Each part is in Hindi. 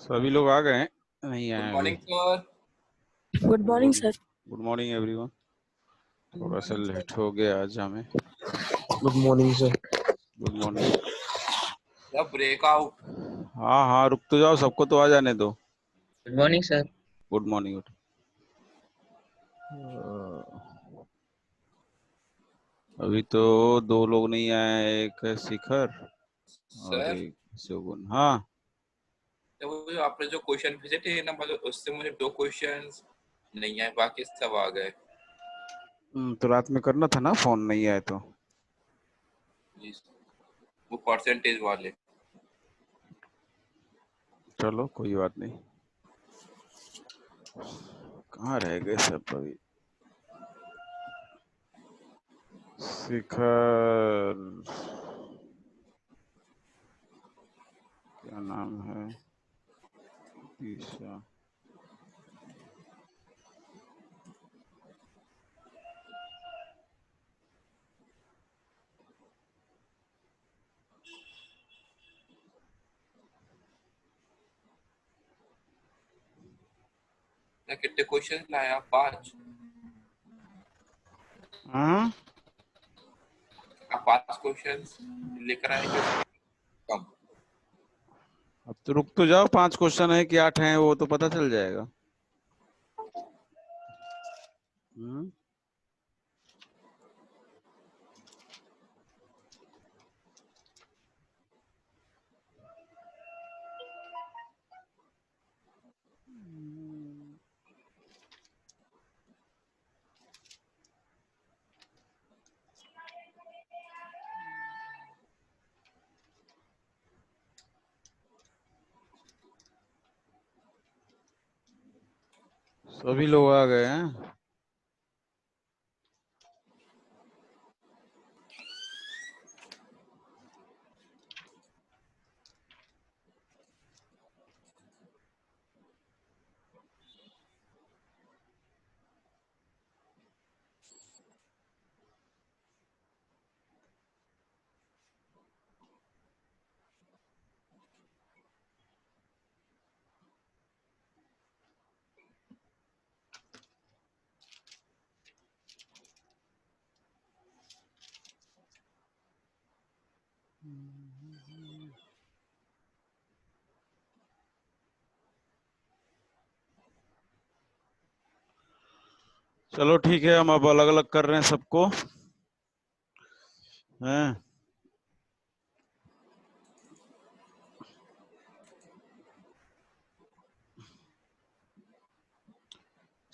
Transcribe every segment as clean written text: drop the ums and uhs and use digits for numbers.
सभी लोग आ गए हैं? नहीं गुड आए अभी। Morning sir. Good morning good sir. Good morning everyone. Good थोड़ा सा मॉर्निंग सर। लेट हो गया आज हमें। Good morning sir. Good morning. या ब्रेकआउट। हाँ हाँ, रुक तो जाओ, सबको तो आ जाने दो। Good morning sir. Good morning. अभी तो दो लोग नहीं आए, एक है शिखर और सर एक शोगुन। हाँ। तो वो जो आपने जो क्वेश्चन भेजे थे ना, मतलब उससे मुझे दो क्वेश्चंस नहीं आए, बाकी सब आ गए। तो रात में करना था ना, फोन नहीं आए तो। जी सर। वो परसेंटेज वाले। चलो कोई बात नहीं। कहाँ रह गए सब अभी? शिखर, क्या नाम है? ईशा। ना कितने क्वेश्चन लाया? 5। हाँ, आप 5 क्वेश्चंस लेकर आएंगे कम? अब तो रुक तो जाओ। 5 क्वेश्चन है कि 8 हैं वो तो पता चल जाएगा। हम्म। सभी लोग आ गए हैं। चलो ठीक है, हम अब अलग अलग कर रहे हैं सबको। हैं?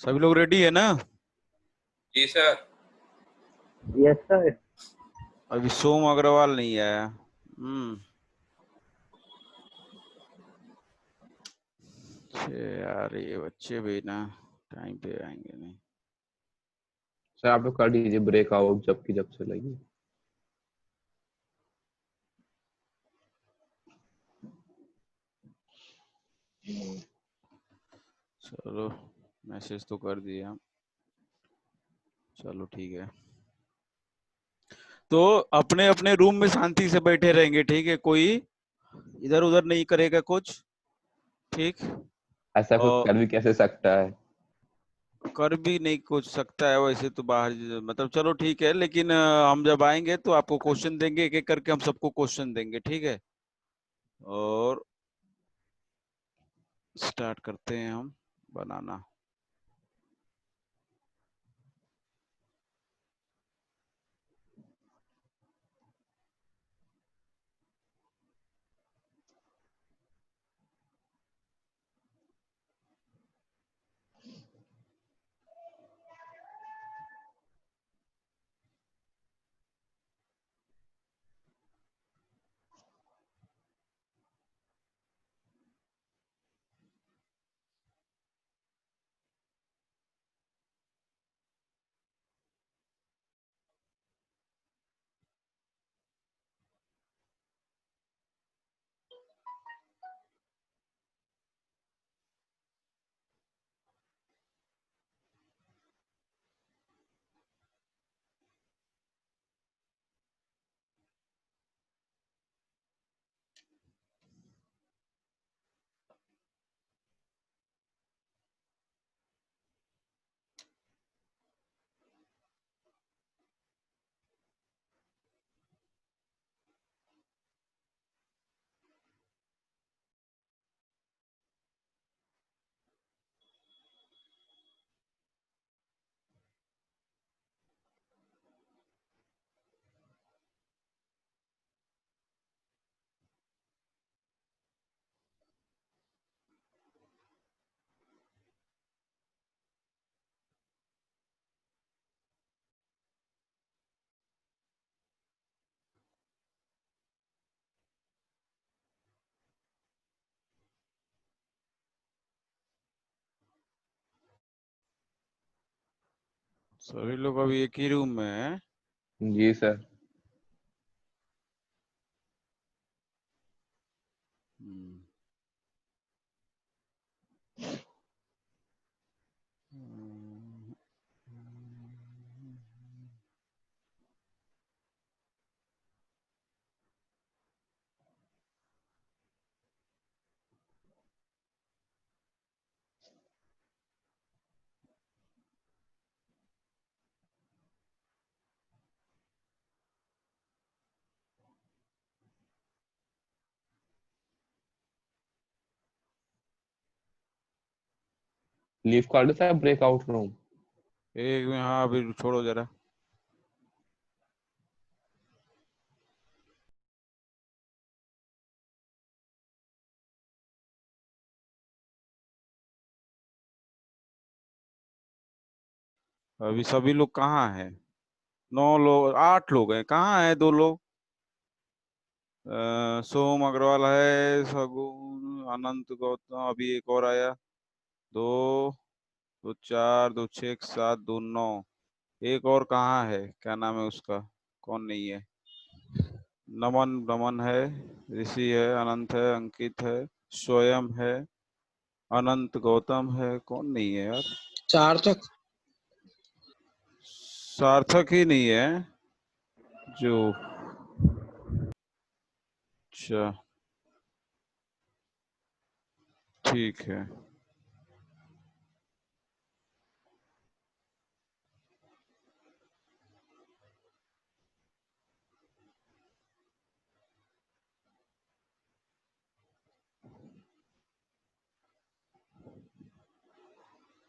सभी लोग रेडी है ना? जी सर। Yes sir. अभी सोम अग्रवाल नहीं आया। यार ये बच्चे भी ना टाइम पे आएंगे नहीं। सर आप लोग कर लीजिए ब्रेकआउट जबकि जब से लगी। चलो, मैसेज तो कर दिया। चलो ठीक है, तो अपने अपने रूम में शांति से बैठे रहेंगे, ठीक है? कोई इधर उधर नहीं करेगा कुछ, ठीक? ऐसा कोई और कर भी कैसे सकता है? कर भी नहीं कुछ सकता है वैसे तो बाहर, मतलब चलो ठीक है, लेकिन हम जब आएंगे तो आपको क्वेश्चन देंगे, एक एक करके हम सबको क्वेश्चन देंगे, ठीक है? और स्टार्ट करते हैं हम बनाना। सभी लोग अभी एक ही रूम में हैं। जी सर। हम्म। लीव कार्ड था ब्रेकआउट रूम। एक में, हाँ अभी छोड़ो जरा। अभी सभी लोग कहाँ हैं? 9 लोग, 8 लोग हैं, कहाँ हैं 2 लोग? सोम अग्रवाल है, सगुन, अनंत गौतम, अभी एक और आया। 2, 2 4, 2 6, 7, 2 9। एक और कहाँ है, क्या नाम है उसका? कौन नहीं है? नमन, नमन है, ऋषि है, अनंत है, अंकित है, स्वयं है, अनंत गौतम है, कौन नहीं है यार? सार्थक। सार्थक ही नहीं है जो। अच्छा, ठीक है।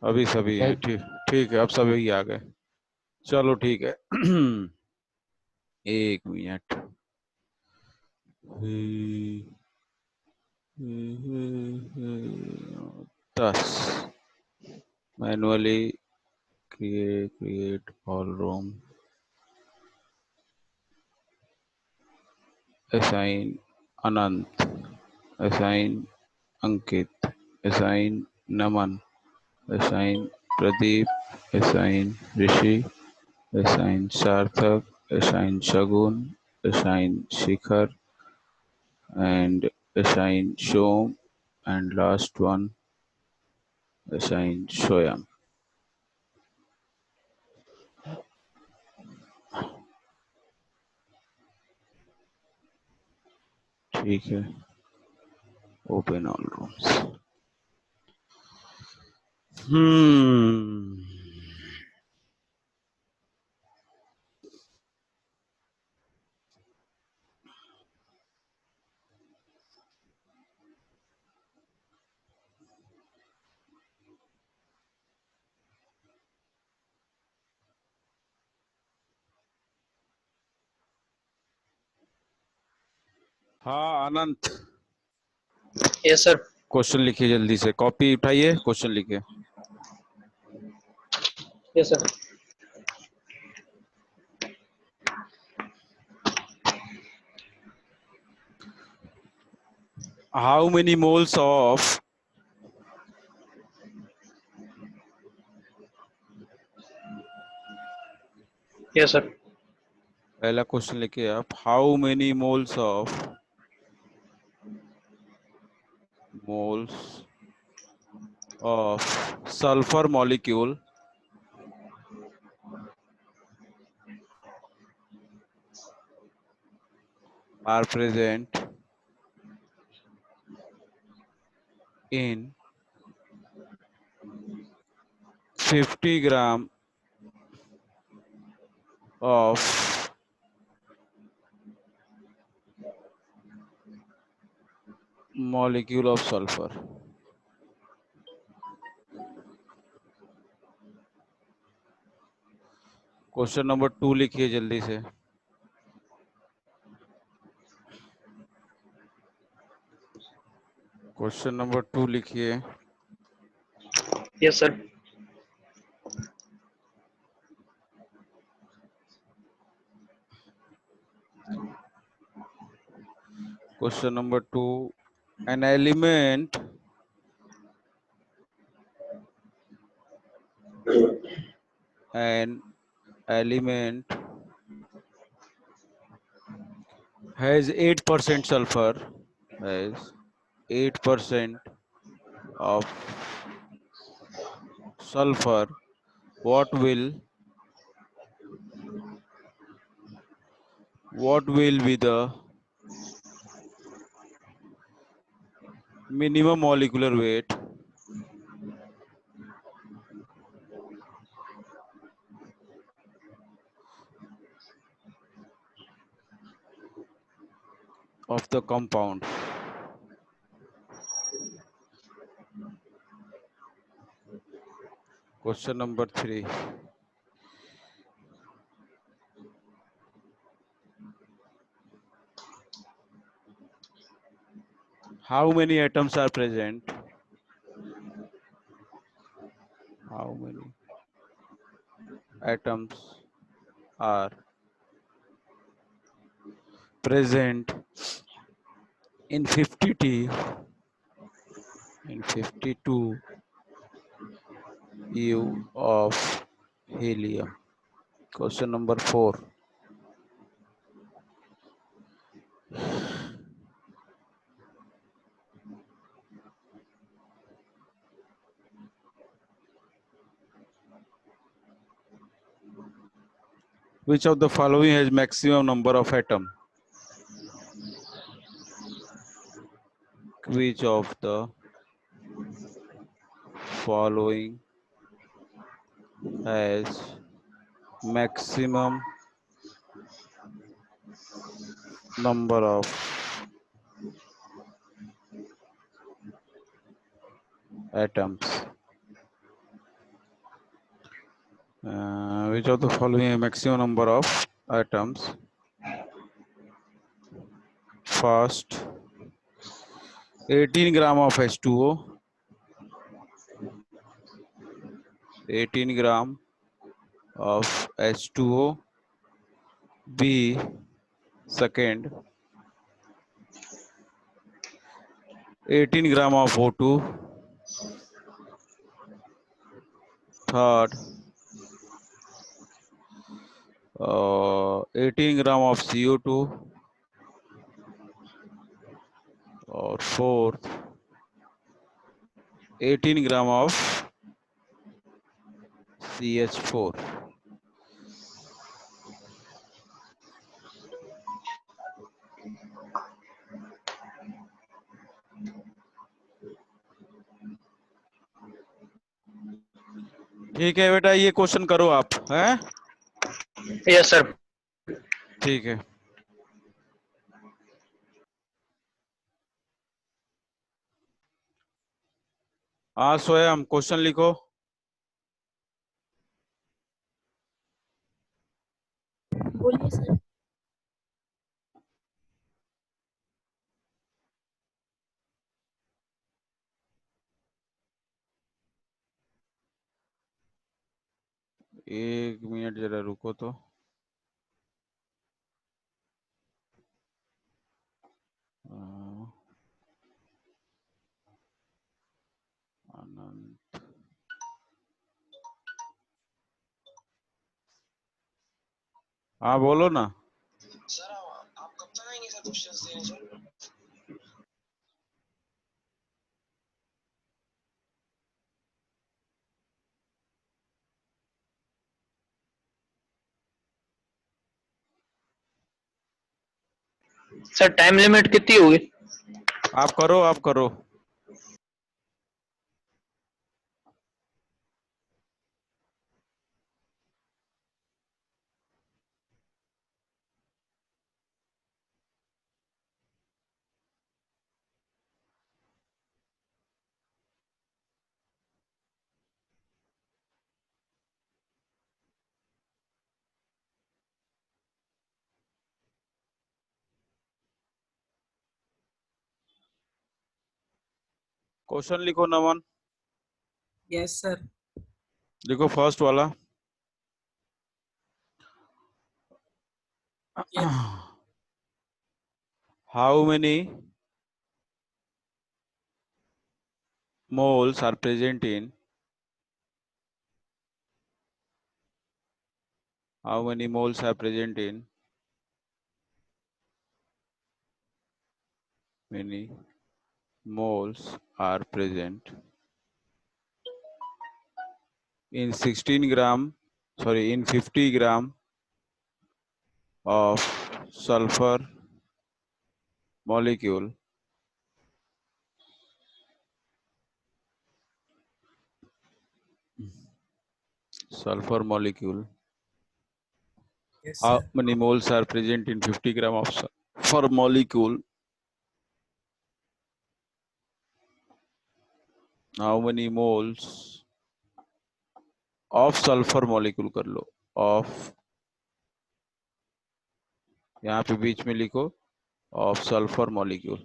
अभी सभी हैं, ठीक। ठीक है, अब सभी आ गए। चलो ठीक है। 1 मिनट। हे- 10। Manually create all room, assign Anant, assign Ankit, assign Naman, assign Pradeep, assign Rishi, assign Sarthak, assign Shagun, assign Shikhar, and assign Shom, and last one assign Shoyam. ठीक है, ओपन ऑल रूम्स। हम्म। हाँ अनंत, यस सर। क्वेश्चन लिखिए जल्दी से, कॉपी उठाइए, क्वेश्चन लिखिए। Yes sir. How many moles of yes sir. पहला क्वेश्चन लिखिए आप, how many moles of sulphur molecule are present in 50 gram of molecule of sulfur? Question number 2 लिखिए जल्दी से। क्वेश्चन नंबर 2 लिखिए। Yes sir. Question number 2, an element an element has 8% sulfur, has 8% of sulfur, what will be the minimum molecular weight of the compound? Question number 3. How many atoms are present? How many atoms are present in 52 U of helium? Question number 4. Which of the following has maximum number of atoms? Which of the following has maximum number of atoms? Which of the following has maximum number of atoms? First, 18 gram of H2O, 18 gram of H2O. B, second, 18 gram of O2. Third, 18 gram of CO2. Or fourth, 18 gram of CH4. ठीक है बेटा, ये क्वेश्चन करो आप, हैं? Yes, sir. ठीक है। हाँ स्वयं क्वेश्चन लिखो। बोलिए सर। एक मिनट जरा रुको तो। अनंत, हाँ बोलो ना। सर आप कब तक आएंगे सर क्वेश्चंस देने सर? सर टाइम लिमिट कितनी होगी? आप करो, आप करो। क्वेश्चन लिखो नमन। Yes sir. लिखो फर्स्ट वाला। How many moles are present in How many moles are present in? Many moles are present in 16 gram, sorry, in 50 gram of sulfur molecule. Sulfur molecule. Yes, How sir. many moles are present in 50 gram of sulfur molecule? How many moles of sulfur molecule कर लो of, यहाँ पे बीच में लिखो of sulfur molecule.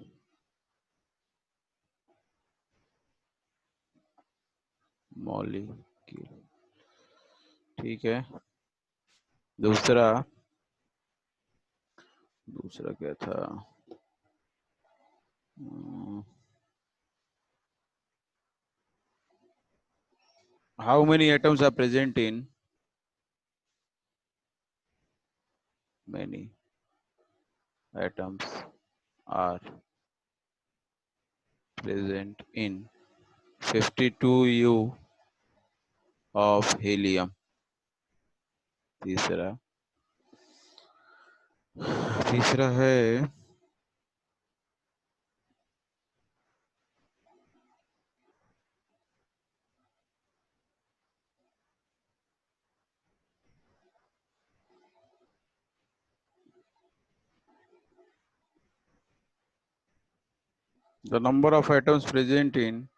molecule ठीक है. दूसरा क्या था? How many atoms are present in? Many atoms are present in 52 U of helium. तीसरा है the number of atoms present in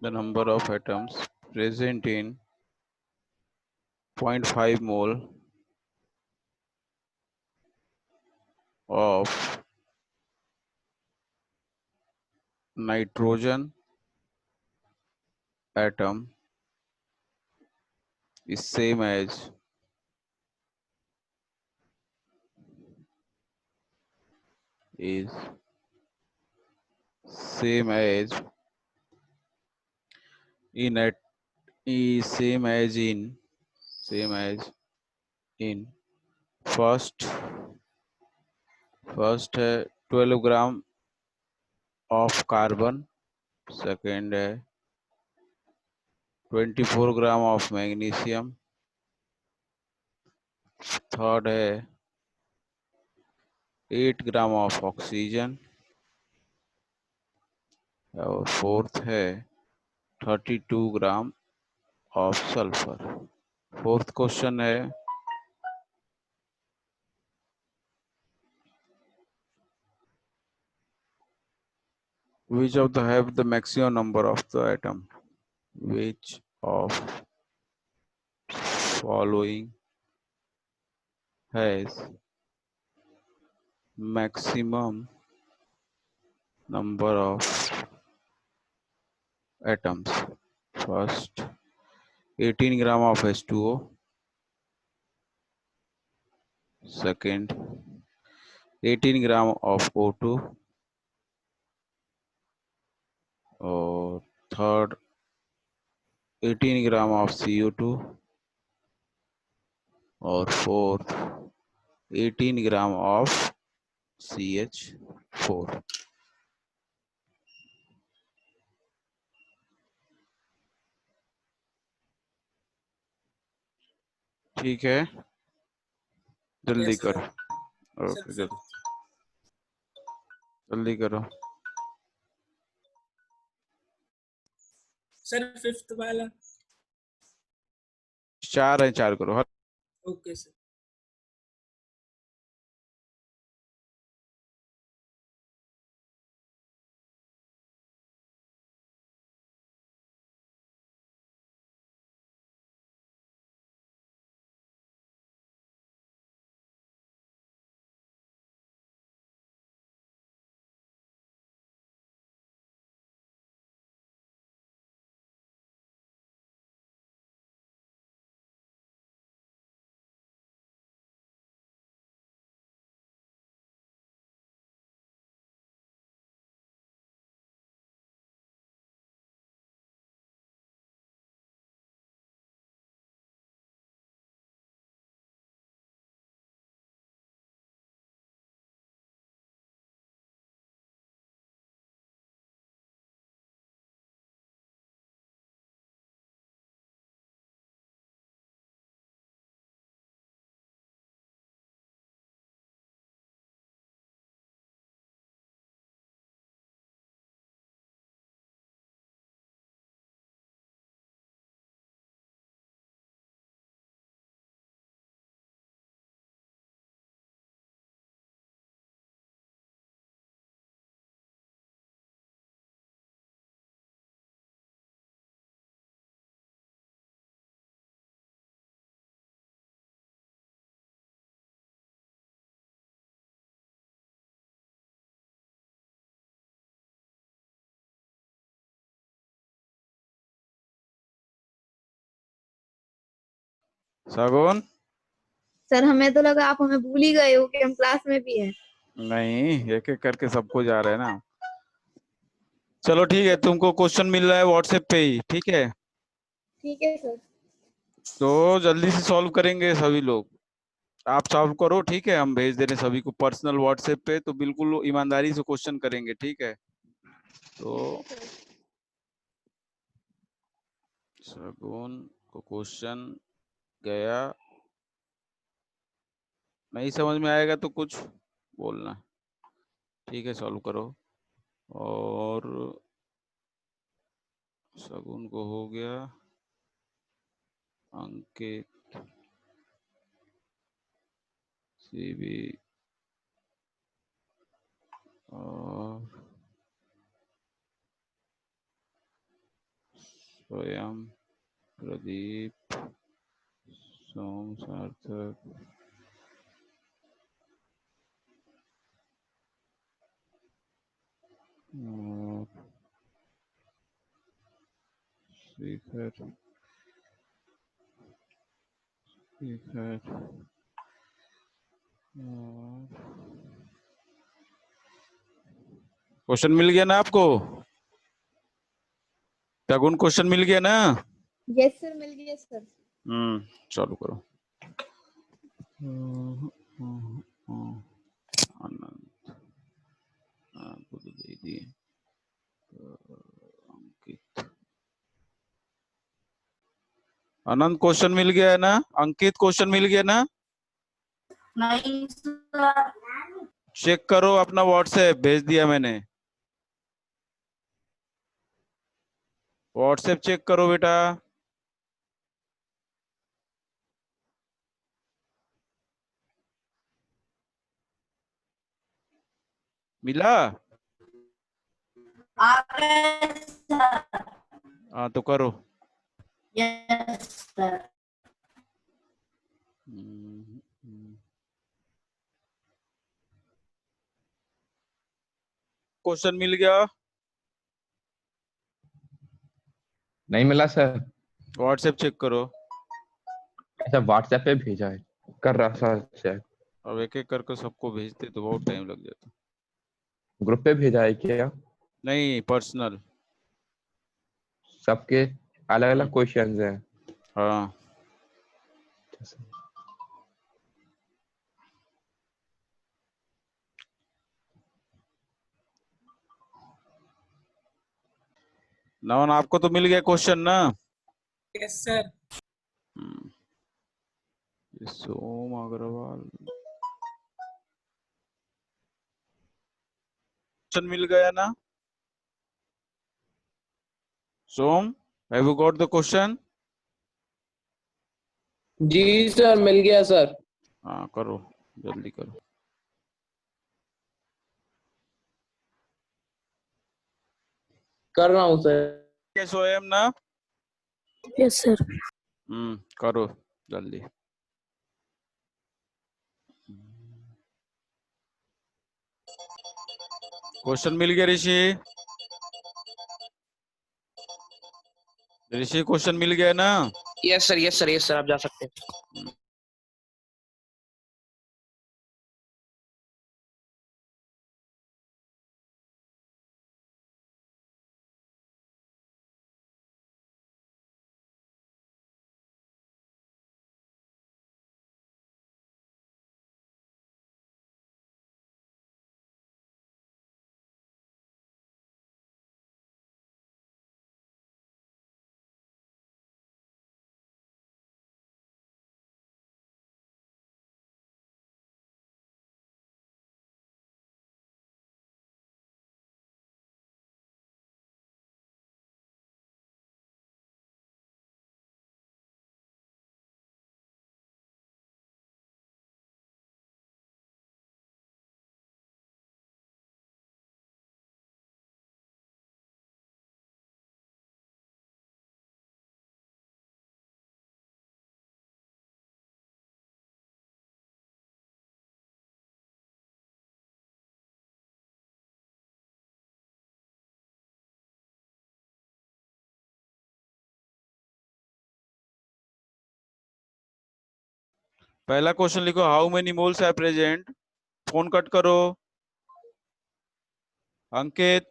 the number of atoms present in 0.5 mole of nitrogen atom is same as in at is same as in first है 12 ग्राम of carbon, second है 24 ग्राम of magnesium, थर्ड है 8 ग्राम of oxygen और फोर्थ है 32 ग्राम of sulfur. फोर्थ क्वेश्चन है which of the have the maximum number of the atom? Which of following has maximum number of atoms? First 18 gram of H2O, second 18 gram of O2 और third 18 gram of CO2 और fourth 18 gram of CH4. ठीक है, जल्दी Yes, sir. करो. ओके, जल्दी करो. Sir, fifth वाला. 4 है, 4 करो. Okay, sir. शगुन। सर हमें तो लगा आप हमें भूल ही गए हो कि हम क्लास में भी हैं। नहीं, एक एक करके सबको जा रहे हैं ना। चलो ठीक है, तुमको क्वेश्चन मिल रहा है व्हाट्सएप पे ही, ठीक है? ठीक है सर। तो जल्दी से सॉल्व करेंगे सभी लोग। आप सॉल्व करो, ठीक है? हम भेज दे रहे हैं सभी को पर्सनल व्हाट्सएप पे, तो बिल्कुल ईमानदारी से क्वेश्चन करेंगे, ठीक है? तो शगुन को क्वेश्चन गया, नहीं समझ में आएगा तो कुछ बोलना, ठीक है? सॉल्व करो। और शगुन को हो गया, अंकित सीबी और स्वयं, प्रदीप, सोम, सार्थक, और शिखर, क्वेश्चन मिल गया ना आपको? शगुन क्वेश्चन मिल गया ना? यस सर, मिल गया सर। चालू करो। आनंद, आपको तो दे दिए। अंकित, आनंद क्वेश्चन मिल गया है ना? अंकित क्वेश्चन मिल गया ना? नहीं सर। चेक करो अपना व्हाट्सएप, भेज दिया मैंने। व्हाट्सएप चेक करो बेटा। मिला? आ गए सर। हाँ तो करो। Yes sir. क्वेश्चन मिल गया? नहीं मिला सर। व्हाट्सएप चेक करो। अच्छा व्हाट्सएप पे भेजा है, कर रहा सर चेक। अब एक एक करके सबको भेजते तो बहुत टाइम लग जाता। ग्रुप पे भेजा है क्या? नहीं, पर्सनल। सबके अलग अलग क्वेश्चंस हैं। हाँ। नवन आपको तो मिल गया क्वेश्चन ना? Yes sir. ये सोम अग्रवाल क्वेश्चन मिल गया ना? Som, have you got the question? जी सर, मिल गया सर। हाँ करो, जल्दी करो। कर रहा हूँ सर। ये स्वयं ना? Yes sir. करो जल्दी। क्वेश्चन मिल गया ऋषि? ऋषि क्वेश्चन मिल गया ना? Yes sir, yes sir, yes sir, आप जा सकते हैं। पहला क्वेश्चन लिखो, how many moles are present. Phone cut करो। अंकित,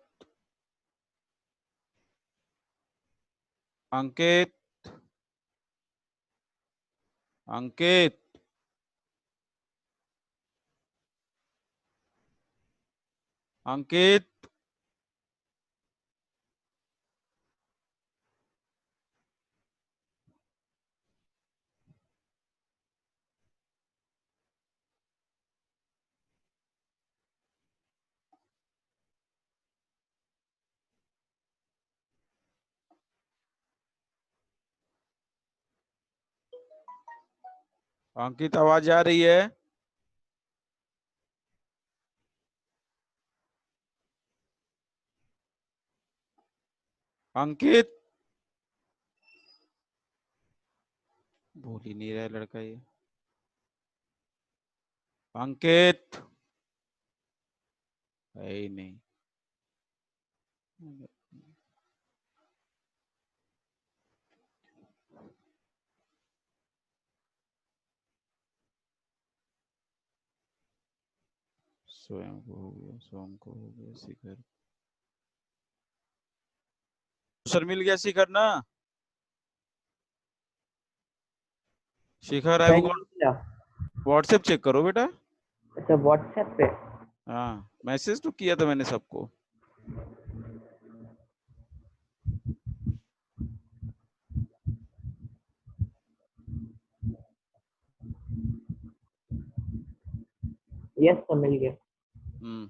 अंकित, अंकित, अंकित। अंकित, आवाज आ रही है? अंकित, बोल ही नहीं रहा है लड़का ये। अंकित, है ही नहीं। स्वयं को हो गया, स्वयं को हो गया, शिखर। सर मिल गया शिखर ना? शिखर, आई व्हाट्सएप चेक करो बेटा। अच्छा व्हाट्सएप पे। हाँ, मैसेज तो किया था मैंने सबको। यस सर मिल गया। हम्म।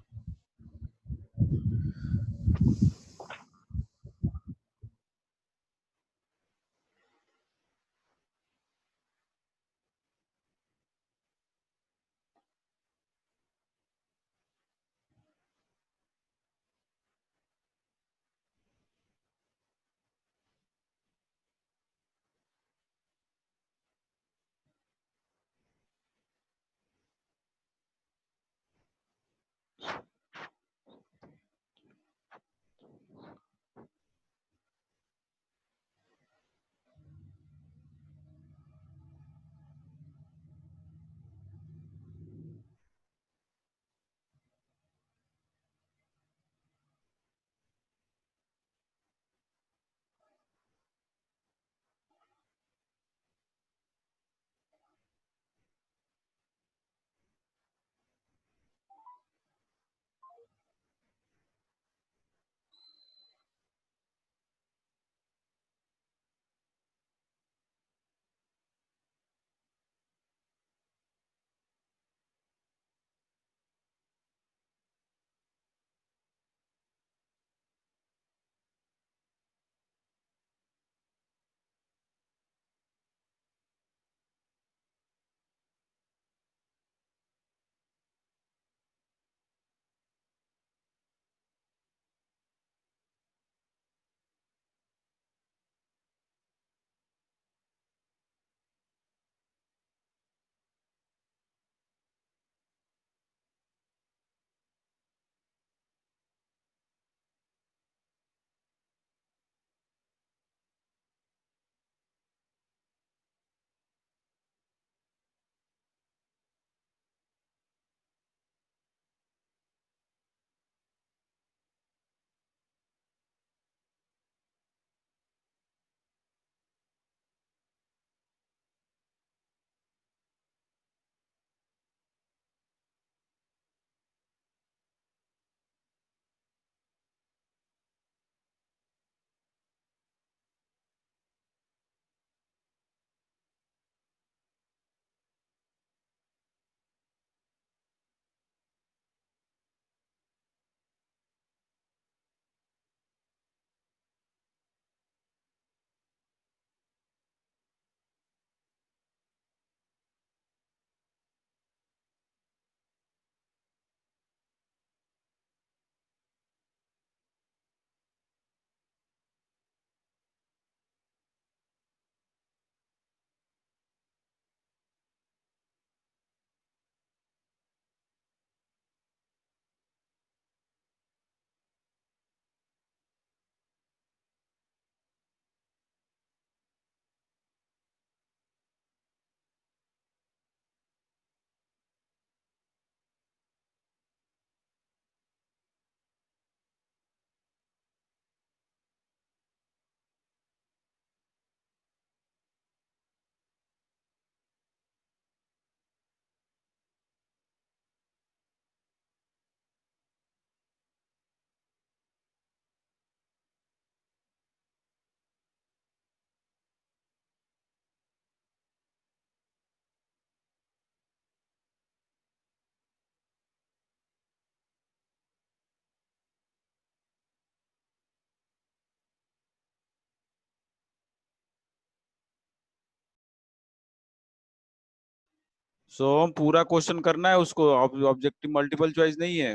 सोम पूरा क्वेश्चन करना है उसको, ऑब्जेक्टिव मल्टीपल चॉइस नहीं है,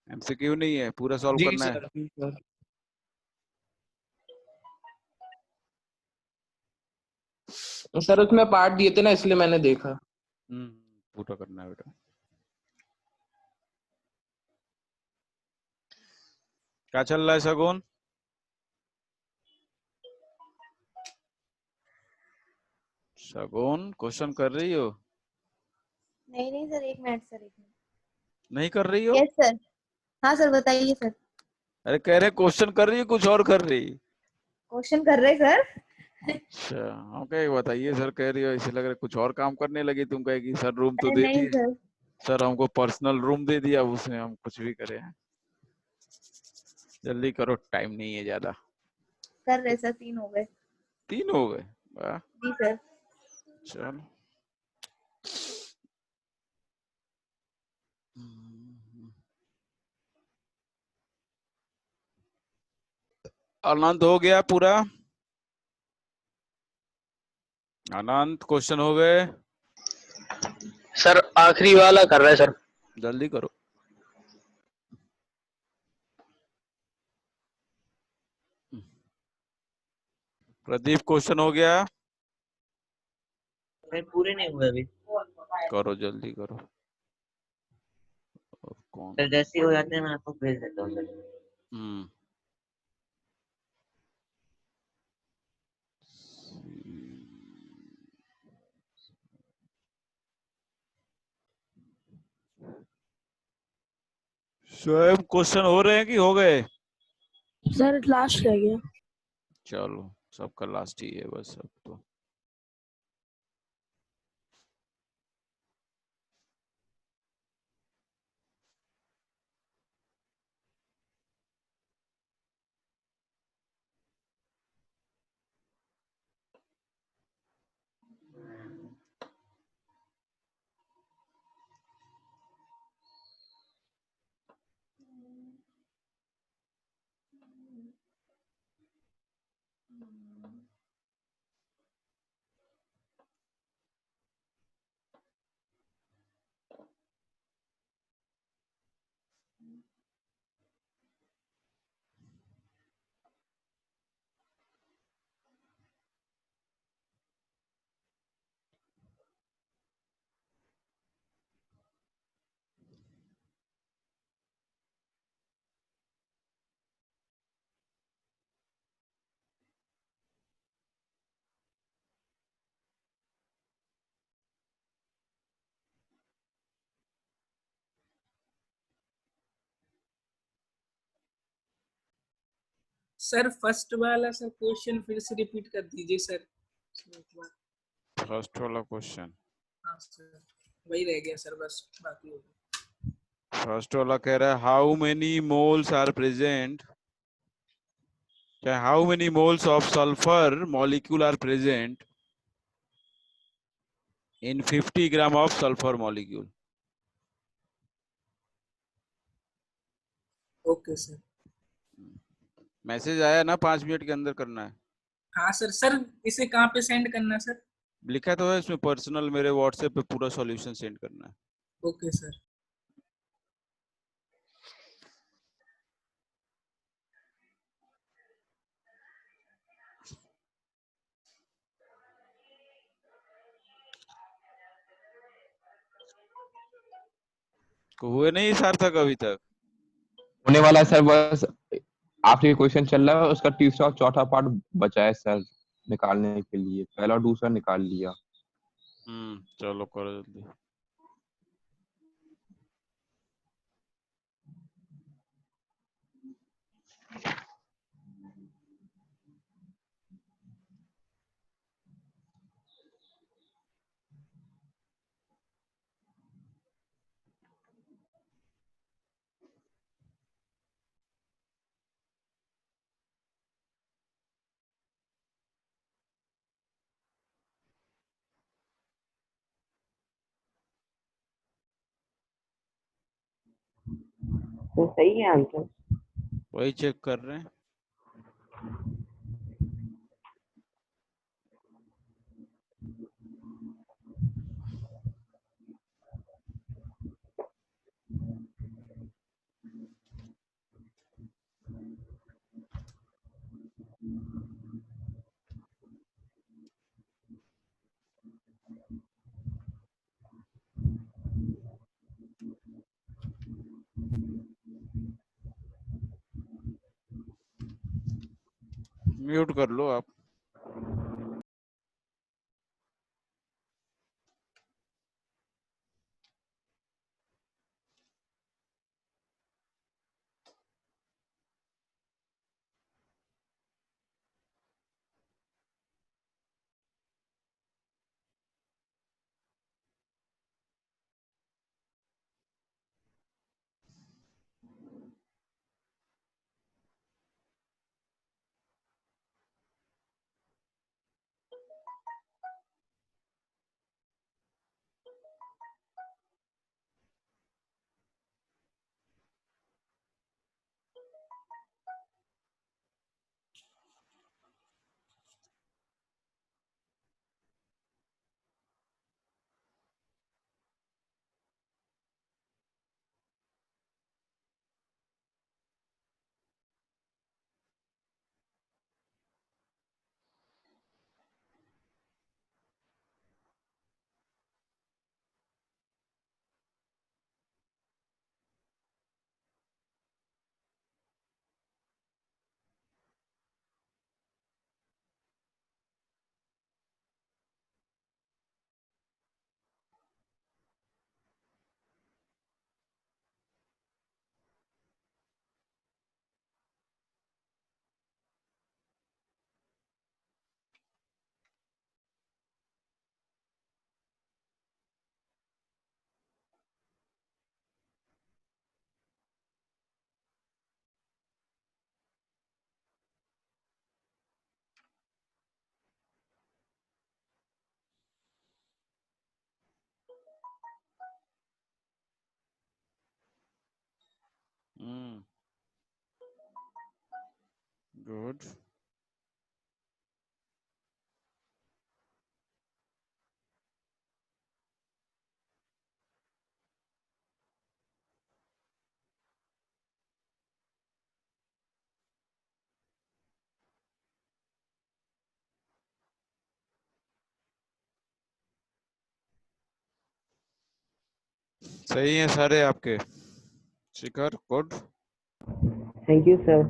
एमसीक्यू नहीं है, पूरा सॉल्व जी करना है। सर, जी सर। सर उसमें पार्ट दिए थे ना, इसलिए मैंने देखा। पूरा करना है बेटा। क्या चल रहा है सगुन? सगुन क्वेश्चन कर रही हो? नहीं नहीं सर, 1 मिनट सर, 1 मिनट। नहीं कर रही हो? Yes sir. हाँ सर, बताइए सर। अरे कह रहे क्वेश्चन कर रही है, कुछ और कर रही? क्वेश्चन कर रहे सर। अच्छा ओके, बताइए सर कह रही हो, ऐसे लग रहा है कुछ और काम करने लगी। तुम कहेगी सर रूम तो अरे दे नहीं दिए, सर, सर हमको पर्सनल रूम दे दिया, उसमें हम कुछ भी करें। जल्दी करो, टाइम नहीं है ज्यादा। कर रहे सर, 3 हो गए। 3 हो गए, वाह। जी सर। चलो अनंत हो गया पूरा? अनंत क्वेश्चन हो गए? सर आखिरी वाला कर रहा है सर। जल्दी करो। प्रदीप क्वेश्चन हो गया? नहीं पूरे नहीं हुए अभी। करो जल्दी करो। और कौन? सर जैसे ही हो जाते हैं मैं आपको भेज देता हूँ सर। हम्म स्वयं क्वेश्चन हो रहे हैं कि हो गए? सर लास्ट रह गया। चलो सबका लास्ट ही है बस अब तो। सर फर्स्ट वाला सर क्वेश्चन फिर से रिपीट कर दीजिए सर। एक बार। फर्स्ट वाला क्वेश्चन, हाँ सर, वही रह गया सर, बस बाकी हो गया। फर्स्ट वाला कह रहा है how many moles are present, क्या how many moles of sulphur molecule are present in 50 gram of sulphur molecule. Okay sir. Message आया ना, 5 मिनट के अंदर करना है। हाँ सर। सर इसे कहाँ पे सेंड करना है सर? लिखा तो है इसमें, पर्सनल मेरे व्हाट्सएप पे पूरा सॉल्यूशन सेंड करना है। Okay sir. हुए नहीं सार्थक अभी तक? होने वाला है सर, बस आखिरी क्वेश्चन चल रहा है, उसका तीसरा और चौथा पार्ट बचा है सर निकालने के लिए। पहला और दूसरा निकाल लिया। चलो करो जल्दी। तो सही है आंसर। वही चेक कर रहे हैं। म्यूट कर लो आप। गुड। सही है सारे आपके। शिखर गुड। Thank you sir.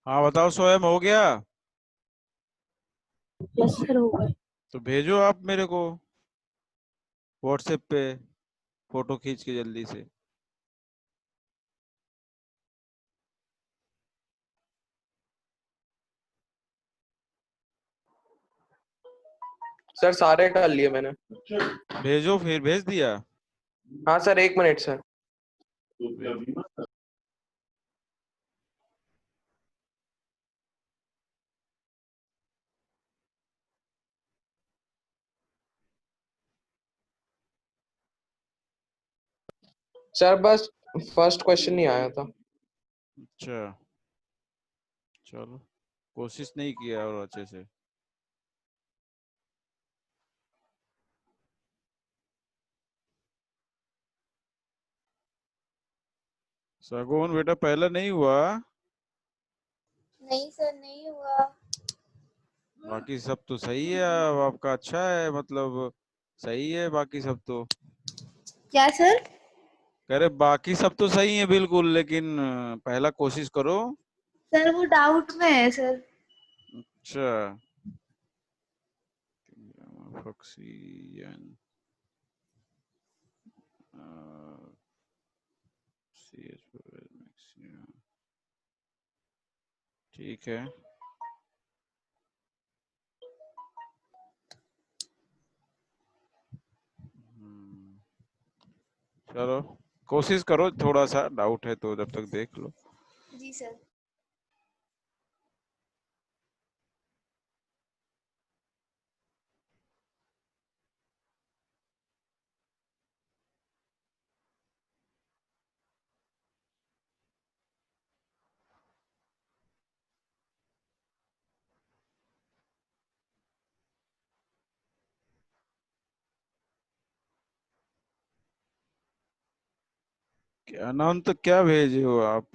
हाँ बताओ स्वयं हो गया? यस सर हो गए। तो भेजो आप मेरे को व्हाट्सएप पे फोटो खींच के जल्दी से। सर सारे कर लिए मैंने। भेजो फिर। भेज दिया? हाँ सर 1 मिनट सर। सर बस फर्स्ट क्वेश्चन नहीं आया था। अच्छा चलो, कोशिश नहीं किया और अच्छे से। सगुन बेटा पहला नहीं हुआ, नहीं सर नहीं हुआ। बाकी सब तो सही है। अब आपका अच्छा है, मतलब सही है बाकी सब तो। क्या सर? कह रहे बाकी सब तो सही है बिल्कुल, लेकिन पहला कोशिश करो। सर वो डाउट में है सर। अच्छा ऑक्सीजन ठीक है। चलो कोशिश करो, थोड़ा सा डाउट है तो जब तक देख लो। जी सर। अनंत क्या भेजे हो आप?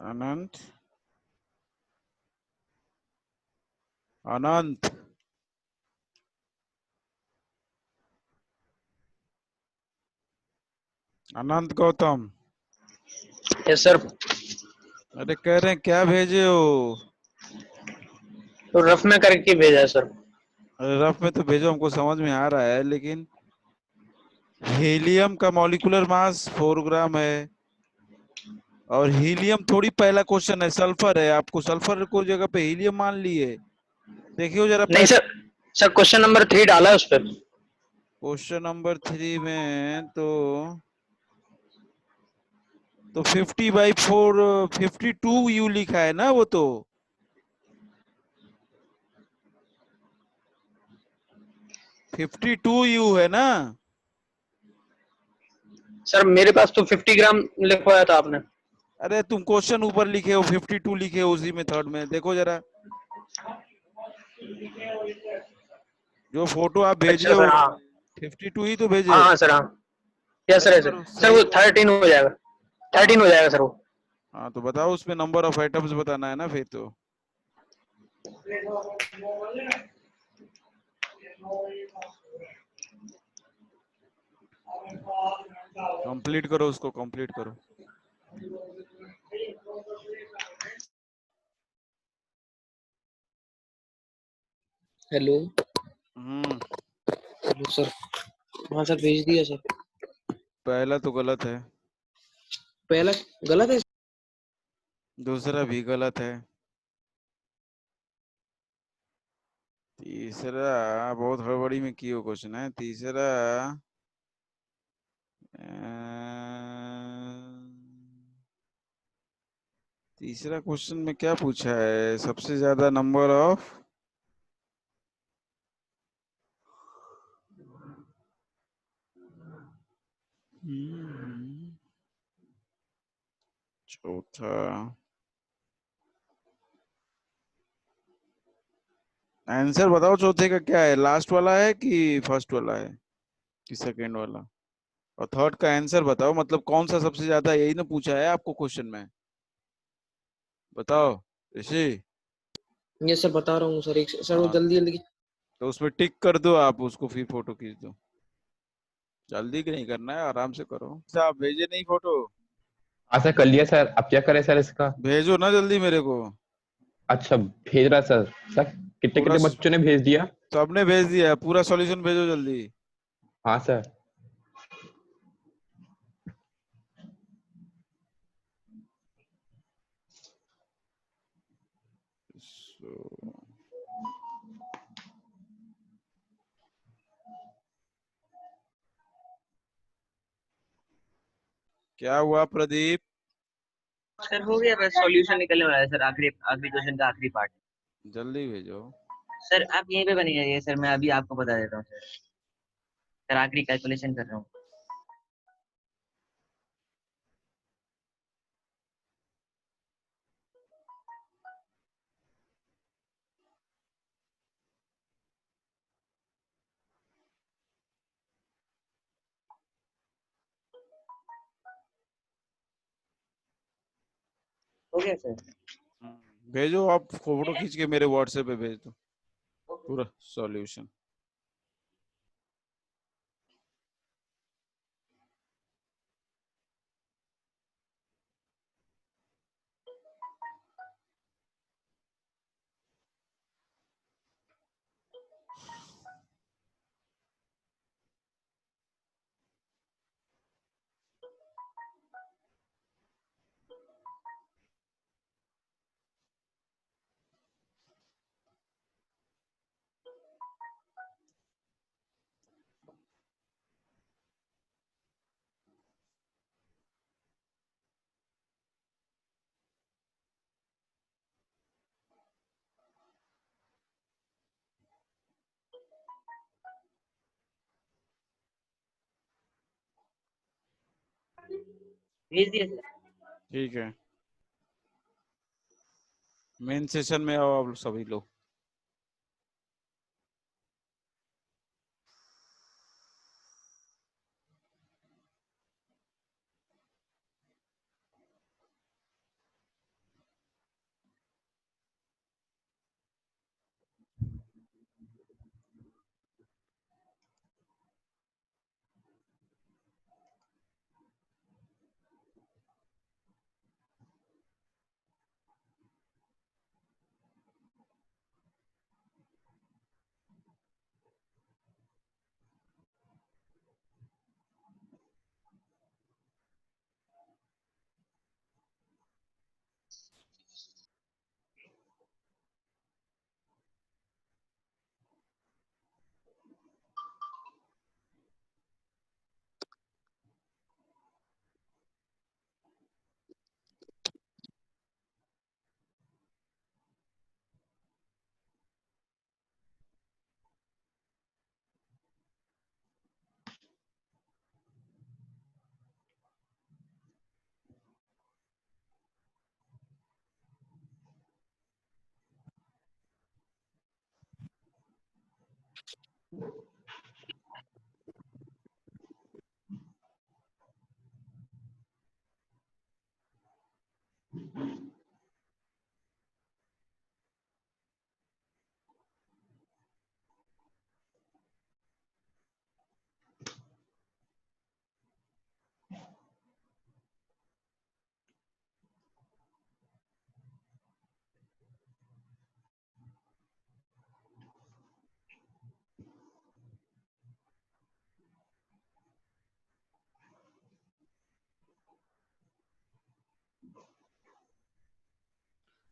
अनंत अनंत अनंत गौतम, यस सर। अरे कह रहे हैं क्या भेजे हो? तो रफ में करके भेजा सर। अरे रफ में तो भेजो, हमको समझ में आ रहा है, लेकिन हीलियम का मॉलिक्यूलर मास 4 ग्राम है, और हीलियम थोड़ी पहला क्वेश्चन है, सल्फर है। आपको सल्फर को जगह पे हीलियम मान लिए। देखियो जरा नहीं सर, सर क्वेश्चन नंबर 3 डाला है उस पर। क्वेश्चन नंबर 3 में तो 50/4 52 यू लिखा है ना, वो तो 52 यू है ना। सर मेरे पास तो 50 ग्राम लिखवाया था आपने। अरे तुम क्वेश्चन ऊपर लिखे हो 52 लिखे हो, उसी में थर्ड में देखो जरा, जो फोटो आप भेजे अच्छा हो सर, हाँ 52 ही तो भेजे। हाँ हाँ सर, हाँ यस सर, सही यस सर। करो, सर सही वो करो। 13 हो जाएगा, 13 हो जाएगा सर वो। हाँ तो बताओ, उसमें नंबर ऑफ आइटम्स बताना है ना फिर तो। कंप्लीट करो उसको, कंप्लीट करो। हेलो। हम्म। सर हाँ सर, भेज दिया सर। पहला तो गलत है, पहला गलत है। दूसरा भी गलत है, तीसरा बहुत हड़बड़ी में किए क्वेश्चन है। तीसरा तीसरा क्वेश्चन में क्या पूछा है? सबसे ज्यादा नंबर ऑफ चौथा आंसर बताओ, चौथे का क्या है? लास्ट वाला है कि फर्स्ट वाला है कि सेकंड वाला? और थर्ड का आंसर बताओ, मतलब कौन सा सबसे ज्यादा, यही ना पूछा है आपको क्वेश्चन में। बताओ ऋषि। ये सर बता रहा हूँ सर, एक सर वो हाँ जल्दी जल्दी। तो उसमें टिक कर दो आप उसको, फिर फोटो खींच दो। जल्दी नहीं करना है, आराम से करो। अच्छा, आप भेजे नहीं फोटो? हाँ सर कर लिया सर, अब क्या करें सर इसका? भेजो ना जल्दी मेरे को। अच्छा भेज रहा सर। सर कितने पूरा कितने बच्चों ने भेज दिया? सबने भेज दिया है, पूरा सॉल्यूशन भेजो जल्दी। हाँ सर। क्या हुआ प्रदीप? सर हो गया, बस सॉल्यूशन निकलने वाला है सर, आखिरी आखिरी क्वेश्चन का आखिरी पार्ट। जल्दी भेजो। सर आप यहीं पे बने जाइए सर, मैं अभी आपको बता देता हूँ सर। सर आखिरी कैलकुलेशन कर रहा हूँ। हो गया सर। भेजो आप, फोटो खींच के मेरे व्हाट्सएप पे भेज दो पूरा सॉल्यूशन। भेज दिया सर। ठीक है, मेन सेशन में आओ आप सभी लोग।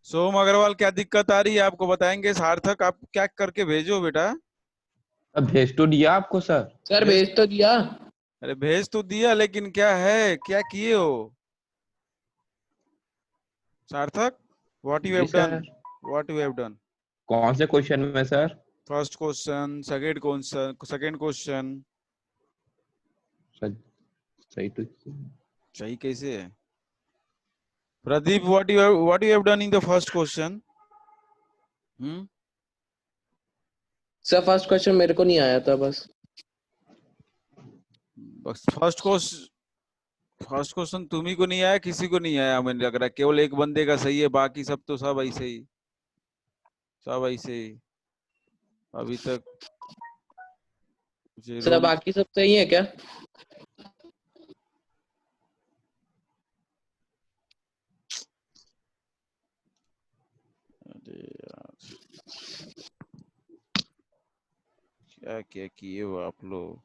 सोम अग्रवाल, क्या दिक्कत आ रही है आपको बताएंगे? सार्थक, आप क्या करके भेजो बेटा। अब भेज तो दिया आपको सर। सर भेज- भेज तो दिया। अरे भेज तो दिया, लेकिन क्या है, क्या किए हो सार्थक? व्हाट यू जी have done? Sir. What you have done? कौन से क्वेश्चन में sir? First question, second question, second question. Sir सही तो सही कैसे है Pradeep? What you have done in the first question? Sir first question मेरे को नहीं आया था बस। बस फर्स्ट क्वेश्चन तुम्ही को नहीं आया, किसी को नहीं आया मुझे लग रहा है, केवल एक बंदे का सही है, बाकी सब तो सब ऐसे ही, सब ऐसे ही अभी तक। सर बाकी सब सही है क्या? अरे यार, क्या क्या किए हो आप लोग?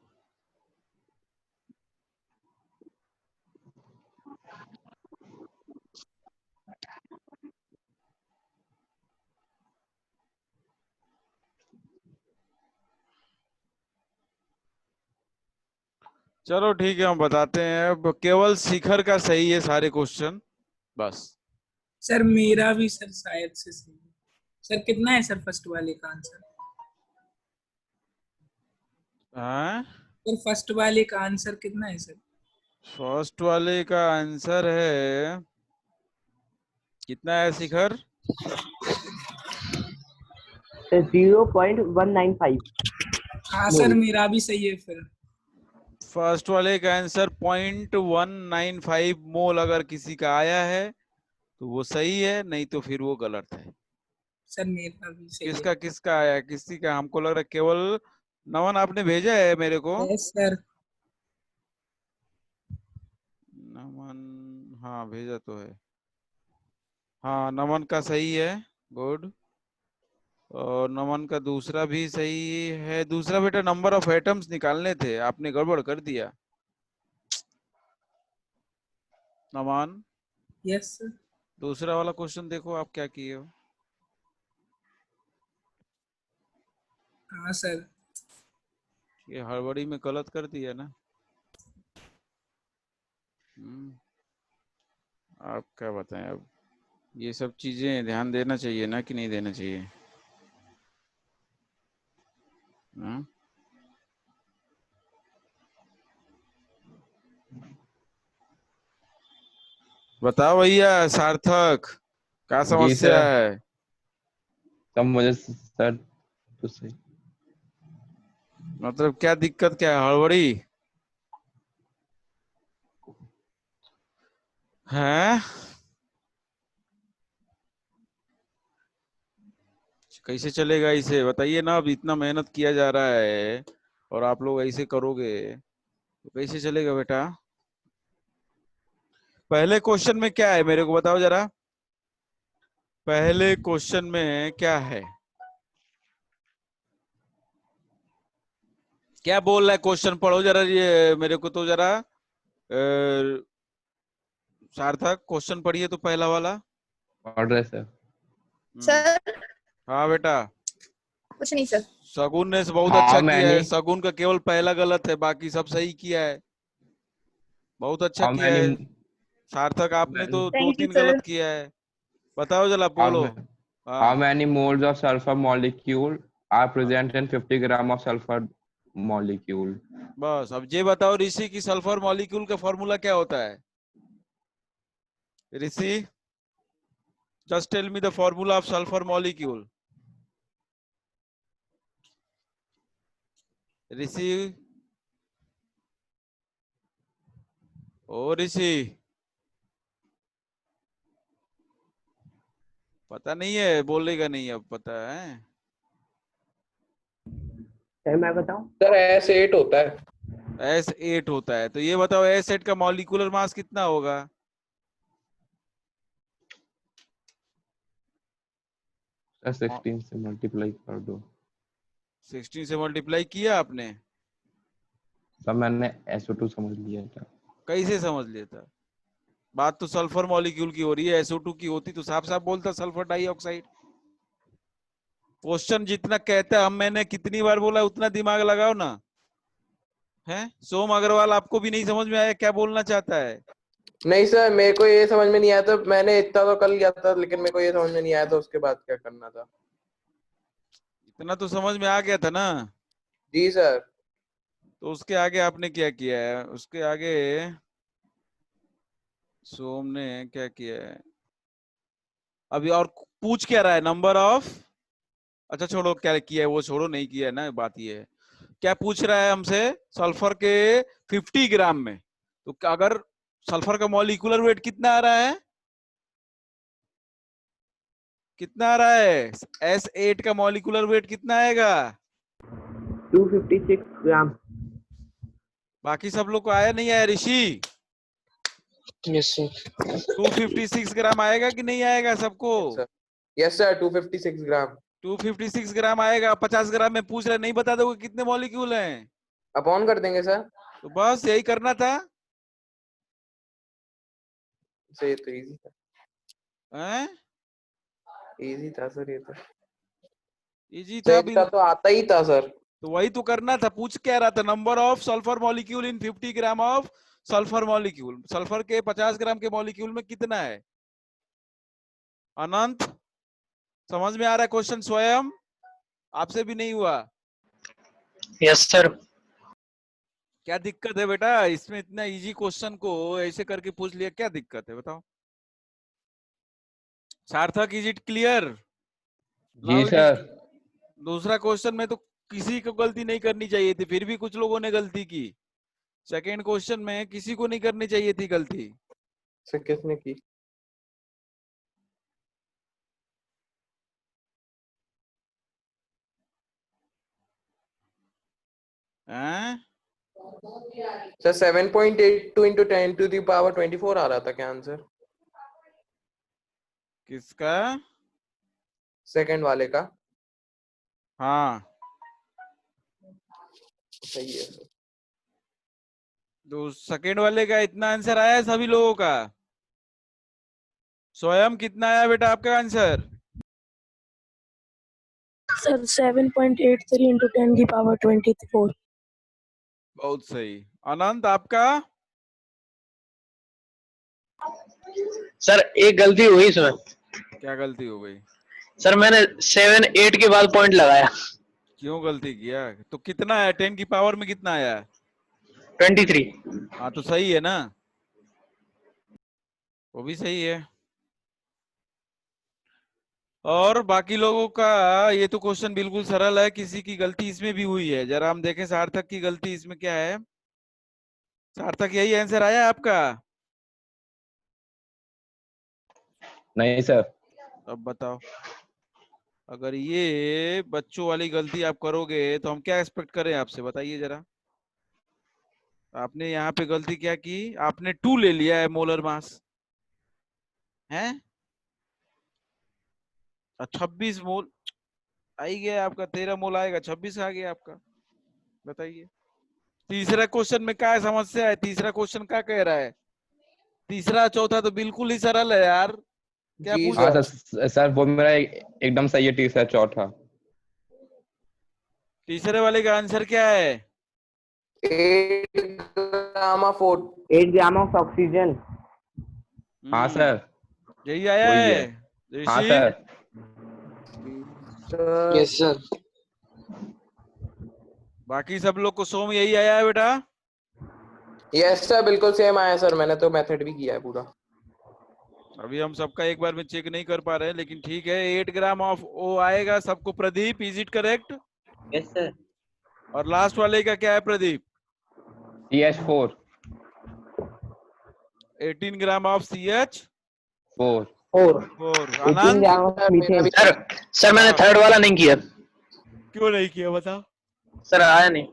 चलो ठीक है, हम बताते हैं। अब केवल शिखर का सही है सारे क्वेश्चन, बस। सर मेरा भी सर शायद से सही है। सर कितना है सर फर्स्ट वाले का आंसर? हाँ, सर फर्स्ट वाले का आंसर कितना है सर? फर्स्ट वाले का आंसर है, कितना है शिखर? 0.195। हाँ सर मेरा भी सही है फिर। फर्स्ट वाले का आंसर 0.195 मोल अगर किसी का आया है तो वो सही है, नहीं तो फिर वो गलत है। सर मेरा भी सही है। किसका किसका आया? किसी का, हमको लग रहा है केवल नमन आपने भेजा है मेरे को। Yes sir. नमन, हाँ भेजा तो है। हाँ नमन का सही है, गुड। और नमन का दूसरा भी सही है। दूसरा बेटा नंबर ऑफ एटम्स निकालने थे, आपने गड़बड़ कर दिया नमन। Yes sir. दूसरा वाला क्वेश्चन देखो आप क्या किए हो। हाँ सर। ये हड़बड़ी में गलत कर दिया ना। आप क्या बताएं अब, ये सब चीजें ध्यान देना चाहिए ना कि नहीं देना चाहिए? हाँ? बताओ भैया सार्थक, क्या जी समस्या सर। है? तब मुझे सर तो सही। मतलब क्या दिक्कत, क्या है, हड़बड़ी है? कैसे चलेगा इसे बताइए ना। अब इतना मेहनत किया जा रहा है और आप लोग ऐसे करोगे तो कैसे चलेगा बेटा? पहले क्वेश्चन में क्या है मेरे को बताओ जरा। पहले क्वेश्चन में क्या है, क्या बोल रहा है क्वेश्चन? पढ़ो जरा ये मेरे को तो जरा। सार्थक क्वेश्चन पढ़िए तो पहला वाला। पढ़ रहे सर। सर हाँ बेटा, कुछ नहीं सर। शगुन ने बहुत हाँ अच्छा किया मैंने है। शगुन का केवल पहला गलत है, बाकी सब सही किया है। बहुत अच्छा हाँ किया मैंने है। सार्थक आपने मैंने तो दो थैंक यू तीन सर। गलत किया है। बताओ जरा, how, बोलो। ma- how हाँ many moles of sulfur molecule are present in 50 gram of sulfur molecule? बस अब ये बताओ ऋषि की सल्फर मॉलिक्यूल का फॉर्मूला क्या होता है? Rishi, just tell me the formula of sulphur molecule. Rishi, ओ ऋषि, पता नहीं है, बोलेगा नहीं अब, पता है? सर मैं बताऊं? सर S8 होता है। S8 होता है, तो ये बताओ S8 का मॉलिक्यूलर मास कितना होगा? सर 16 से मल्टीप्लाई कर दो। 16 से मल्टीप्लाई किया आपने? सर मैंने SO2 समझ लिया था। कैसे समझ लिया था? बात तो सल्फर मॉलिक्यूल की हो रही है, SO2 की होती तो साफ साफ बोलता सल्फर डाइऑक्साइड। क्वेश्चन जितना कहता है, हम मैंने कितनी बार बोला उतना दिमाग लगाओ ना। है सोम अग्रवाल, आपको भी नहीं समझ में आया क्या बोलना चाहता है? नहीं सर, मेरे को ये समझ में नहीं आया था, मैंने इतना तो कर लिया था, लेकिन मेरे को ये समझ में नहीं आया था उसके बाद क्या करना था। इतना तो समझ में आ गया था ना? जी सर। तो उसके आगे आपने क्या किया है? उसके आगे सोम ने क्या किया है अभी? और पूछ क्या रहा है? नंबर ऑफ, अच्छा छोड़ो क्या किया है वो छोड़ो, नहीं किया है ना, बात ये है। क्या पूछ रहा है हमसे? सल्फर के 50 ग्राम में, तो अगर सल्फर का मॉलिक्यूलर वेट कितना आ रहा है? कितना आ रहा है? S8 का मॉलिक्यूलर वेट कितना आएगा? 256 ग्राम। बाकी सब लोग को आया नहीं आया ऋषि? Yes sir. 256 ग्राम आएगा कि नहीं आएगा सबको? यस सर, 256 ग्राम। 256 ग्राम आएगा। 50 ग्राम में पूछ रहे, नहीं बता दोगे कितने मॉलिक्यूल हैं? अपॉन कर देंगे सर। तो बस यही करना था। ये तो इजी था। हैं? इजी था सर ये तो। इजी था भी तो आता ही था सर। तो वही तो करना था। पूछ क्या रहा था? Number of sulphur molecule in 50 gram of sulphur molecule. Sulphur के 50 ग्राम के मॉलिक्यूल में कितना है? अनंत, समझ में आ रहा है क्वेश्चन? स्वयं आपसे भी नहीं हुआ? Yes sir. क्या दिक्कत है बेटा इसमें? इतना इजी क्वेश्चन को ऐसे करके पूछ लिया, क्या दिक्कत है बताओ? Sarthak, is it clear? जी सर। दूसरा क्वेश्चन में तो किसी को गलती नहीं करनी चाहिए थी, फिर भी कुछ लोगों ने गलती की। सेकेंड क्वेश्चन में किसी को नहीं करनी चाहिए थी गलती। सर किसने की? हैं? Sir 7.82 into 10 to the power 24 आ रहा था क्या आंसर? किसका? सेकंड वाले का। हाँ सही है सर। तो सेकेंड वाले का इतना आंसर आया है सभी लोगों का? स्वयं कितना आया बेटा आपका आंसर? सर 7.83 into 10 की पावर 24। बहुत सही। अनंत आपका? सर एक गलती हुई इसमें। क्या गलती हो गई? सर मैंने 7 8 के बाद पॉइंट लगाया। क्यों गलती किया? तो कितना है 10 की पावर में? कितना आया? 23। हाँ तो सही है ना, वो भी सही है। और बाकी लोगों का ये तो क्वेश्चन बिल्कुल सरल है, किसी की गलती इसमें भी हुई है। जरा हम देखें सार्थक की गलती इसमें क्या है। सार्थक यही आंसर आया आपका? नहीं सर। अब बताओ, अगर ये बच्चों वाली गलती आप करोगे तो हम क्या एक्सपेक्ट करें आपसे, बताइए जरा। आपने यहाँ पे गलती क्या की? आपने 2 ले लिया है मोलर मास है, 26 मोल आई गया आपका। 13 मोल आएगा, 26 आ गया आपका। बताइए तीसरा क्वेश्चन में क्या समस्या है? तीसरा क्वेश्चन क्या कह रहा है? तीसरा चौथा तो बिल्कुल ही सरल है यार, क्या पूछ? हाँ सर वो मेरा एकदम सही है। तीसरा चौथा। तीसरे वाले का आंसर क्या है? 8 ग्राम ऑफ ऑक्सीजन। हाँ सर यही आया वही है है। हाँ ऋषि? सर। Yes sir. बाकी सब लोग को सोम यही आया है बेटा? यस सर, बिल्कुल सेम आया सर, मैंने तो मेथड भी किया है पूरा। अभी हम सबका एक बार में चेक नहीं कर पा रहे हैं, लेकिन ठीक है। 8 ग्राम ऑफ ओ आएगा सबको। Pradeep, is it correct? Yes sir. और लास्ट वाले का क्या है Pradeep? CH4 18 gram of CH4। 4 Anand sir मैंने थर्ड वाला नहीं किया। क्यों नहीं किया बताओ? सर आया नहीं।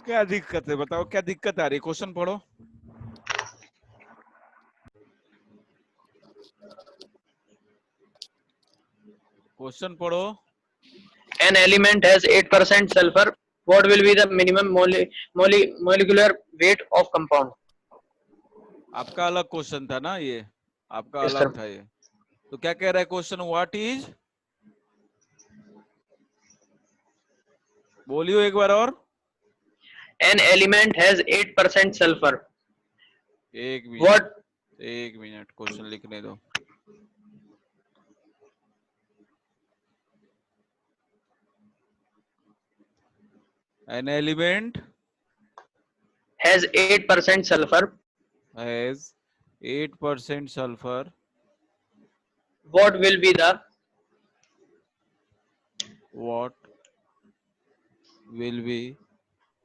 क्या दिक्कत है बताओ, क्या दिक्कत आ रही है? क्वेश्चन पढ़ो। क्वेश्चन पढ़ो। An element has 8% sulfur. What will be the minimum molecular weight of compound? आपका अलग क्वेश्चन था ना ये, आपका Yes, अलग sir. था ये। तो क्या कह रहा है क्वेश्चन? व्हाट इज, बोलियो एक बार और। An element has 8% sulfur. एक What? मिनट क्वेश्चन लिखने दो। An element Has 8% sulfur. has 8% sulfur. What will be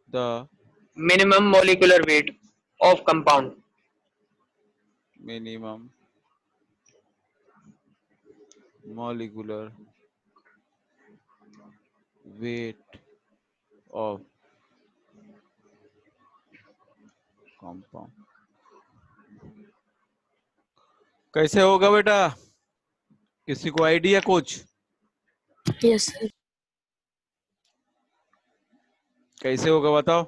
the minimum molecular weight of compound? Minimum molecular weight of compound। कैसे होगा बेटा? किसी को आइडिया कुछ? Yes sir. कैसे होगा बताओ?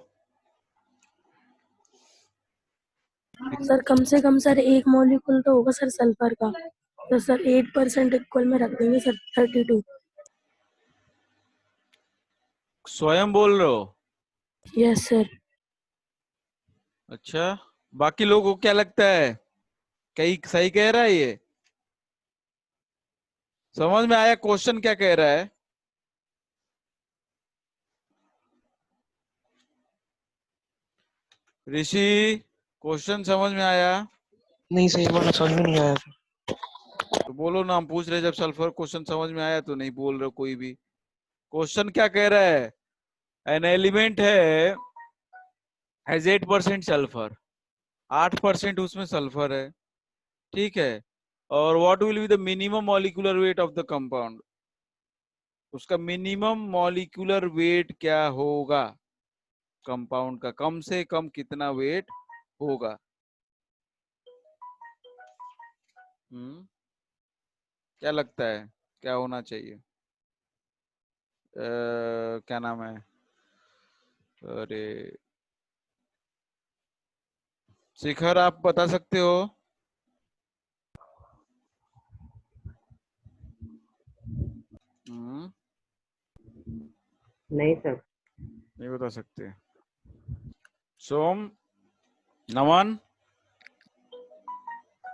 सर कम से कम सर एक मॉलिक्यूल तो होगा सर सल्फर का, तो सर 8% इक्वल में रख देंगे सर 32। स्वयं बोल रहे हो? Yes sir. अच्छा, बाकी लोगों को क्या लगता है? कहीं सही कह रहा है ये? समझ में आया क्वेश्चन क्या कह रहा है? ऋषि, क्वेश्चन समझ में आया? नहीं सही बोला, समझ में नहीं आया। तो बोलो ना, हम पूछ रहे जब सल्फर क्वेश्चन समझ में आया तो नहीं बोल रहे कोई भी। क्वेश्चन क्या कह रहा है? एन एलिमेंट है हैज 8% सल्फर, 8% उसमें सल्फर है, ठीक है। और what will be the minimum molecular weight of the compound, उसका मिनिमम मॉलिक्यूलर वेट क्या होगा कंपाउंड का, कम से कम कितना वेट होगा। क्या लगता है क्या होना चाहिए? क्या नाम है? अरे शिखर, आप बता सकते हो? नहीं सर, नहीं बता सकते। सोम, नमन,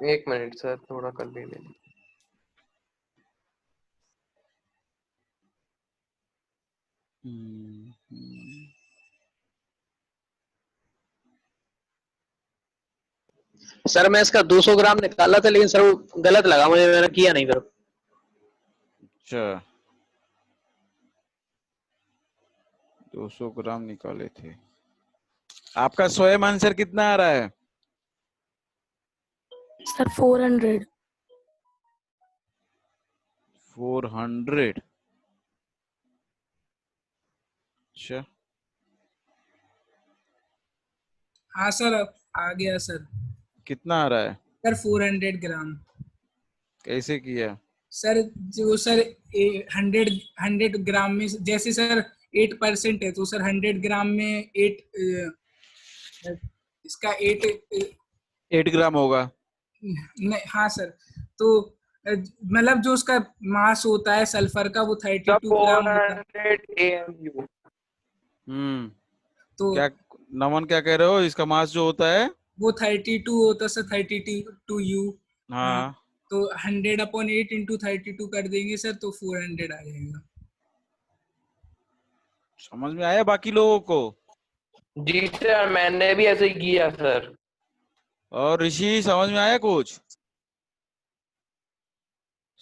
एक मिनट सर, थोड़ा कर लेने दो। सर मैं इसका 200 ग्राम निकाला था, लेकिन सर वो गलत लगा मुझे, मैंने किया नहीं फिर। अच्छा, 200 ग्राम निकाले थे। आपका स्वयं आंसर कितना आ रहा है? सर 400। 400। अच्छा, हाँ सर आ गया सर। कितना आ रहा है? सर 400 ग्राम। कैसे किया? सर जो सर 100 ग्राम में जैसे सर 8% है, तो सर 100 ग्राम में 8 इसका 8 ग्राम होगा। नहीं, हाँ सर, तो मतलब जो उसका मास होता है सल्फर का वो 32 ग्राम होता है। 400 AMU। तो क्या नमन क्या कह रहे हो? इसका मास जो होता है वो 32 होता है सर, 32 U। हाँ, तो 100/8 × 32 कर देंगे सर, तो 400 आ जाएगा। समझ में आया बाकी लोगों को? जी सर, मैंने भी ऐसे ही किया सर। और ऋषि, समझ में आया कुछ?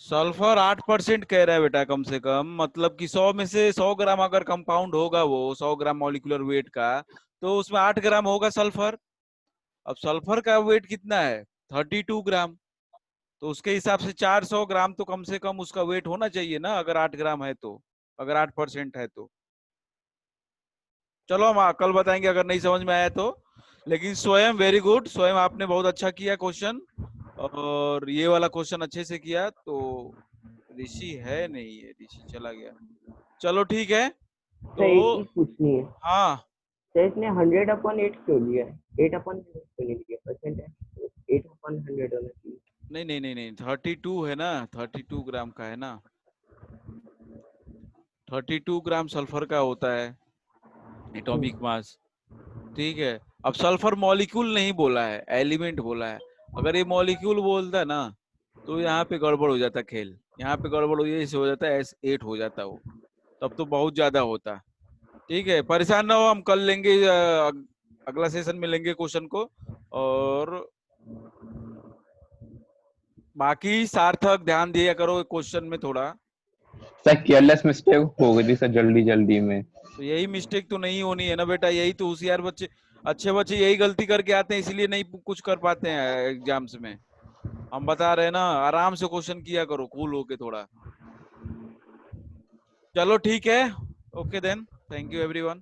सल्फर 8% कह रहा है बेटा कम से कम, मतलब कि 100 में से 100 ग्राम अगर कंपाउंड होगा वो 100 ग्राम मॉलिक्यूलर वेट का, तो उसमें 8 ग्राम होगा सल्फर। अब सल्फर का वेट कितना है 32 ग्राम, तो उसके हिसाब से 400 ग्राम तो कम से कम उसका वेट होना चाहिए ना, अगर 8 ग्राम है तो, अगर 8% है तो। चलो हम कल बताएंगे अगर नहीं समझ में आया तो। लेकिन स्वयं वेरी गुड, स्वयं आपने बहुत अच्छा किया क्वेश्चन, और ये वाला क्वेश्चन अच्छे से किया। तो ऋषि है नहीं है, ऋषि चला गया। चलो ठीक है सर एक तो चीज पूछनी है हाँ सर, इसने 100/8 क्यों लिया है? 8/100 क्यों नहीं लिया? परसेंट है 8/100 होना चाहिए। नहीं नहीं नहीं नहीं 32 है ना, 32 ग्राम का है ना, 32 ग्राम सल्फर का होता है एटॉमिक मास। ठीक है, अब सल्फर मॉलिक्यूल नहीं बोला है, एलिमेंट बोला है। अगर ये मॉलिक्यूल बोलता है ना तो यहाँ पे गड़बड़ हो जाता खेल, यहाँ पे गड़बड़ हो ऐसे हो जाता है, S8 हो जाता वो, तब तो बहुत ज्यादा होता। ठीक है, परेशान ना हो, हम कल लेंगे अगला सेशन में लेंगे क्वेश्चन को। और बाकी सार्थक ध्यान दिया करो क्वेश्चन में थोड़ा। सर केयरलेस मिस्टेक हो गई थी सर, जल्दी जल्दी में। तो यही मिस्टेक तो नहीं होनी है ना बेटा, यही तो होशियार बच्चे, अच्छे बच्चे यही गलती करके आते हैं, इसलिए नहीं कुछ कर पाते हैं एग्जाम्स में। हम बता रहे हैं ना, आराम से क्वेश्चन किया करो, कूल होके थोड़ा। चलो ठीक है, okay then, thank you everyone.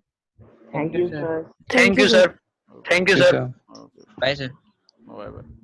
Thank you sir. Thank you sir, thank you sir. Okay, bye sir. Bye bye.